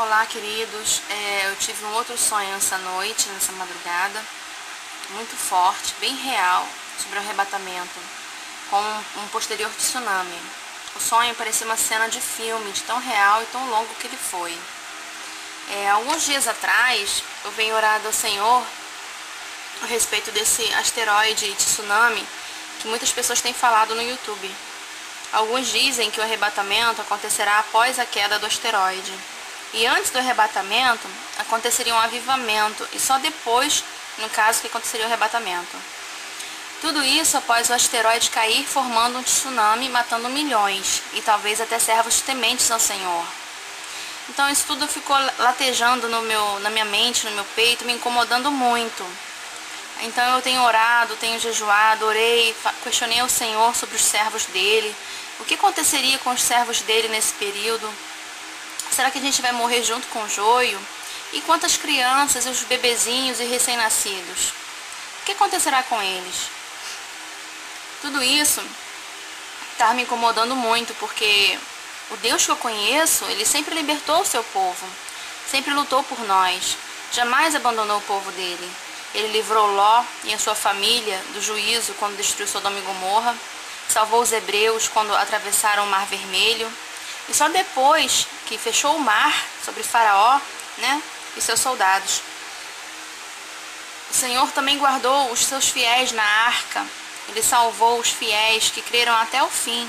Olá, queridos. Eu tive um outro sonho essa noite, nessa madrugada, muito forte, bem real, sobre o arrebatamento, com um posterior tsunami. O sonho parecia uma cena de filme, de tão real e tão longo que ele foi. Alguns dias atrás, eu venho orado ao Senhor a respeito desse asteroide tsunami que muitas pessoas têm falado no YouTube. Alguns dizem que o arrebatamento acontecerá após a queda do asteroide. E antes do arrebatamento, aconteceria um avivamento, e só depois, no caso, que aconteceria o arrebatamento. Tudo isso após o asteroide cair, formando um tsunami, matando milhões, e talvez até servos tementes ao Senhor. Então isso tudo ficou latejando na minha mente, no meu peito, me incomodando muito. Então eu tenho orado, tenho jejuado, orei, questionei ao Senhor sobre os servos dele. O que aconteceria com os servos dele nesse período? Será que a gente vai morrer junto com o joio? E quantas crianças, os bebezinhos e recém-nascidos? O que acontecerá com eles? Tudo isso está me incomodando muito, porque o Deus que eu conheço, ele sempre libertou o seu povo, sempre lutou por nós, jamais abandonou o povo dele. Ele livrou Ló e a sua família do juízo quando destruiu Sodoma e Gomorra, salvou os hebreus quando atravessaram o Mar Vermelho, e só depois que fechou o mar sobre Faraó, e seus soldados. O Senhor também guardou os seus fiéis na arca. Ele salvou os fiéis que creram até o fim.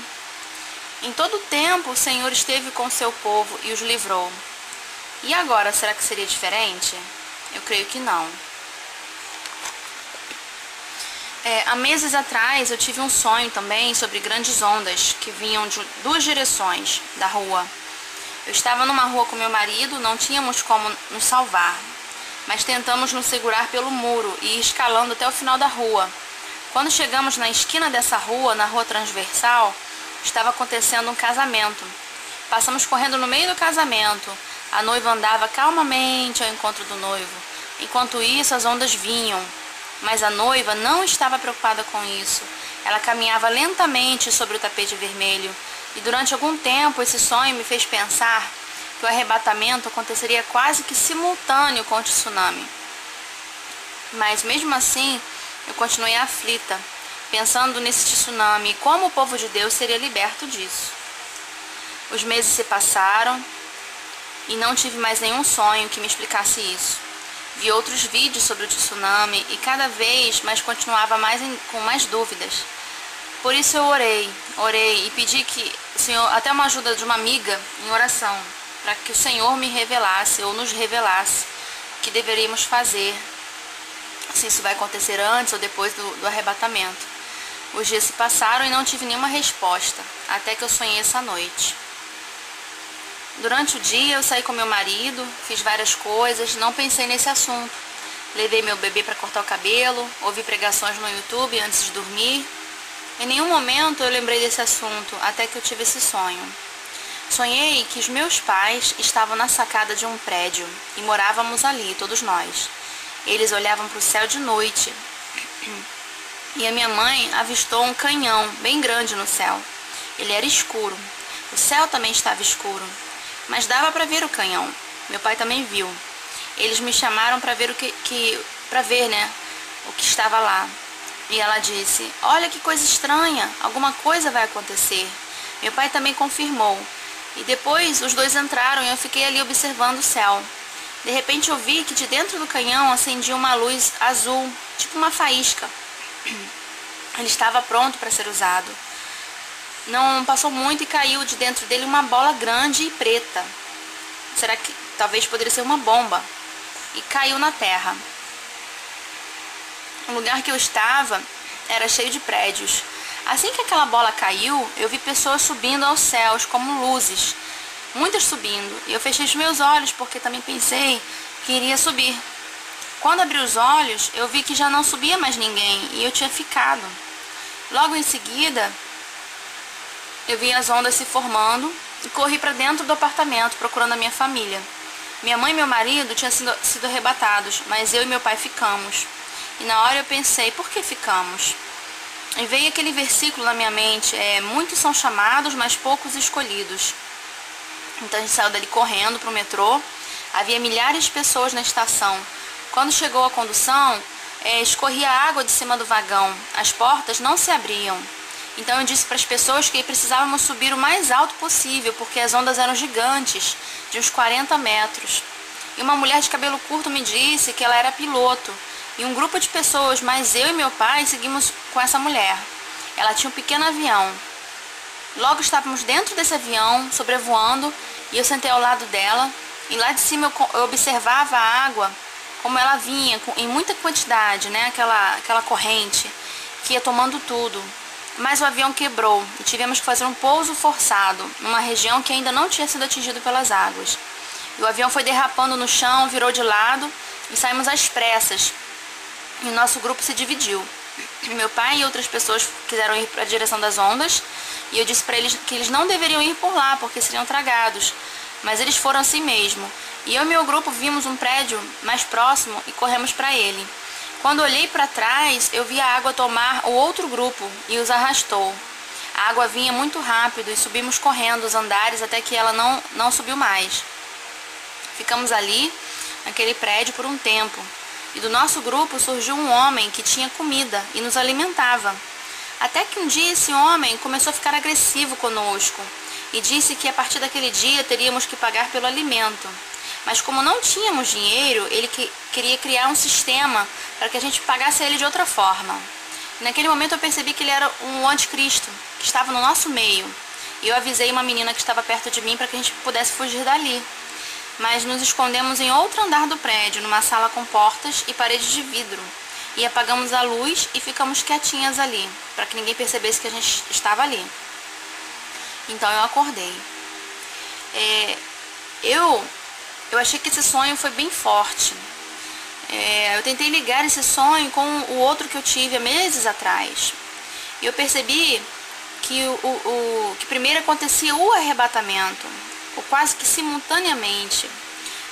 Em todo o tempo o Senhor esteve com o seu povo e os livrou. E agora, será que seria diferente? Eu creio que não. Há meses atrás eu tive um sonho também sobre grandes ondas que vinham de duas direções da rua. Eu estava numa rua com meu marido, não tínhamos como nos salvar, mas tentamos nos segurar pelo muro e ir escalando até o final da rua. Quando chegamos na esquina dessa rua, na rua transversal, estava acontecendo um casamento. Passamos correndo no meio do casamento. A noiva andava calmamente ao encontro do noivo. Enquanto isso, as ondas vinham. Mas a noiva não estava preocupada com isso. Ela caminhava lentamente sobre o tapete vermelho. E durante algum tempo esse sonho me fez pensar que o arrebatamento aconteceria quase que simultâneo com o tsunami. Mas mesmo assim, eu continuei aflita, pensando nesse tsunami e como o povo de Deus seria liberto disso. Os meses se passaram e não tive mais nenhum sonho que me explicasse isso. Vi outros vídeos sobre o tsunami e cada vez mais continuava com mais dúvidas. Por isso eu orei e pedi que o Senhor, até uma ajuda de uma amiga em oração, para que o Senhor me revelasse ou nos revelasse o que deveríamos fazer, se isso vai acontecer antes ou depois do arrebatamento. Os dias se passaram e não tive nenhuma resposta, até que eu sonhei essa noite. Durante o dia eu saí com meu marido, fiz várias coisas, não pensei nesse assunto. Levei meu bebê para cortar o cabelo, ouvi pregações no YouTube antes de dormir. Em nenhum momento eu lembrei desse assunto, até que eu tive esse sonho. Sonhei que os meus pais estavam na sacada de um prédio e morávamos ali, todos nós. Eles olhavam para o céu de noite e a minha mãe avistou um canhão bem grande no céu. Ele era escuro, o céu também estava escuro, mas dava para ver o canhão. Meu pai também viu. Eles me chamaram para ver o que estava lá. E ela disse: "Olha que coisa estranha, alguma coisa vai acontecer." Meu pai também confirmou. E depois os dois entraram e eu fiquei ali observando o céu. De repente eu vi que de dentro do canhão acendia uma luz azul, tipo uma faísca. Ele estava pronto para ser usado. Não passou muito e caiu de dentro dele uma bola grande e preta. Será que talvez poderia ser uma bomba? E caiu na terra. O lugar que eu estava era cheio de prédios. Assim que aquela bola caiu, eu vi pessoas subindo aos céus como luzes. Muitas subindo. E eu fechei os meus olhos porque também pensei que iria subir. Quando abri os olhos, eu vi que já não subia mais ninguém e eu tinha ficado. Logo em seguida, eu vi as ondas se formando e corri para dentro do apartamento procurando a minha família. Minha mãe e meu marido tinham sido arrebatados, mas eu e meu pai ficamos. E na hora eu pensei: por que ficamos? E veio aquele versículo na minha mente: muitos são chamados, mas poucos escolhidos. Então a gente saiu dali correndo para o metrô Havia milhares de pessoas na estação. Quando chegou a condução, escorria água de cima do vagão. As portas não se abriam. Então eu disse para as pessoas que precisávamos subir o mais alto possível, porque as ondas eram gigantes, de uns 40 metros. E uma mulher de cabelo curto me disse que ela era piloto. E um grupo de pessoas, mais eu e meu pai, seguimos com essa mulher. Ela tinha um pequeno avião. Logo estávamos dentro desse avião, sobrevoando, e eu sentei ao lado dela. E lá de cima eu observava a água, como ela vinha em muita quantidade, né? Aquela corrente que ia tomando tudo. Mas o avião quebrou e tivemos que fazer um pouso forçado, numa região que ainda não tinha sido atingido pelas águas. E o avião foi derrapando no chão, virou de lado e saímos às pressas. E o nosso grupo se dividiu. Meu pai e outras pessoas quiseram ir para a direção das ondas e eu disse para eles que eles não deveriam ir por lá porque seriam tragados. Mas eles foram assim mesmo. E eu e meu grupo vimos um prédio mais próximo e corremos para ele. Quando olhei para trás, eu vi a água tomar o outro grupo e os arrastou. A água vinha muito rápido e subimos correndo os andares até que ela não subiu mais. Ficamos ali, naquele prédio, por um tempo. E do nosso grupo surgiu um homem que tinha comida e nos alimentava. Até que um dia esse homem começou a ficar agressivo conosco e disse que a partir daquele dia teríamos que pagar pelo alimento. Mas como não tínhamos dinheiro, ele queria criar um sistema para que a gente pagasse ele de outra forma. E naquele momento eu percebi que ele era um anticristo, que estava no nosso meio. E eu avisei uma menina que estava perto de mim para que a gente pudesse fugir dali. Mas nos escondemos em outro andar do prédio, numa sala com portas e paredes de vidro. E apagamos a luz e ficamos quietinhas ali, para que ninguém percebesse que a gente estava ali. Então eu acordei. Eu achei que esse sonho foi bem forte. Eu tentei ligar esse sonho com o outro que eu tive há meses atrás. E eu percebi que que primeiro acontecia o arrebatamento, ou quase que simultaneamente.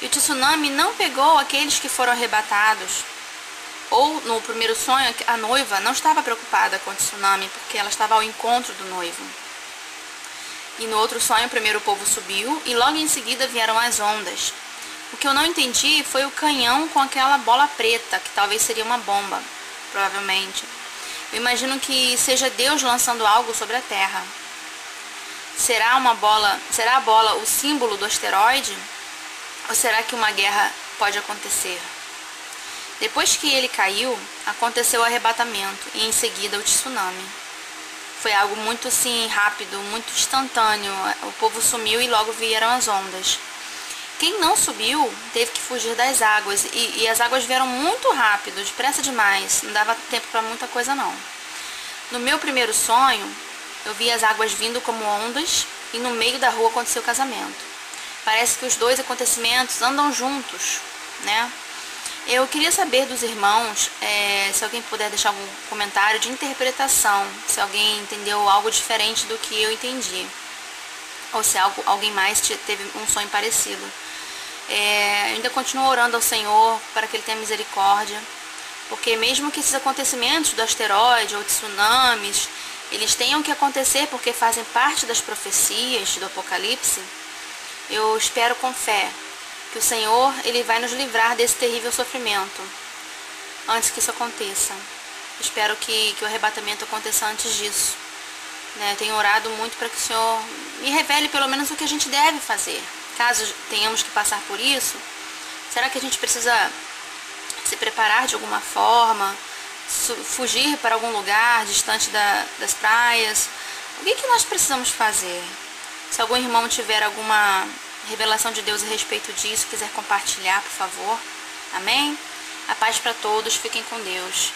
E o tsunami não pegou aqueles que foram arrebatados. Ou no primeiro sonho, a noiva não estava preocupada com o tsunami, porque ela estava ao encontro do noivo. E no outro sonho, primeiro o povo subiu e logo em seguida vieram as ondas. O que eu não entendi foi o canhão com aquela bola preta, que talvez seria uma bomba, provavelmente. Eu imagino que seja Deus lançando algo sobre a Terra. Será a bola o símbolo do asteroide? Ou será que uma guerra pode acontecer? Depois que ele caiu, aconteceu o arrebatamento e em seguida o tsunami. Foi algo muito assim rápido, muito instantâneo. O povo sumiu e logo vieram as ondas. Quem não subiu teve que fugir das águas e as águas vieram muito rápido, depressa demais. Não dava tempo para muita coisa não. No meu primeiro sonho, eu vi as águas vindo como ondas e no meio da rua aconteceu o casamento. Parece que os dois acontecimentos andam juntos, né? Eu queria saber dos irmãos, se alguém puder deixar algum comentário de interpretação, se alguém entendeu algo diferente do que eu entendi, ou se alguém mais teve um sonho parecido. Eu ainda continuo orando ao Senhor para que Ele tenha misericórdia, porque mesmo que esses acontecimentos do asteroide ou tsunamis, eles tenham que acontecer porque fazem parte das profecias do Apocalipse, eu espero com fé que o Senhor, Ele vai nos livrar desse terrível sofrimento antes que isso aconteça. Espero que o arrebatamento aconteça antes disso, né? Eu tenho orado muito para que o Senhor me revele pelo menos o que a gente deve fazer. Caso tenhamos que passar por isso, será que a gente precisa se preparar de alguma forma, fugir para algum lugar distante das praias? O que nós precisamos fazer? Se algum irmão tiver alguma revelação de Deus a respeito disso, quiser compartilhar, por favor. Amém? A paz para todos, fiquem com Deus.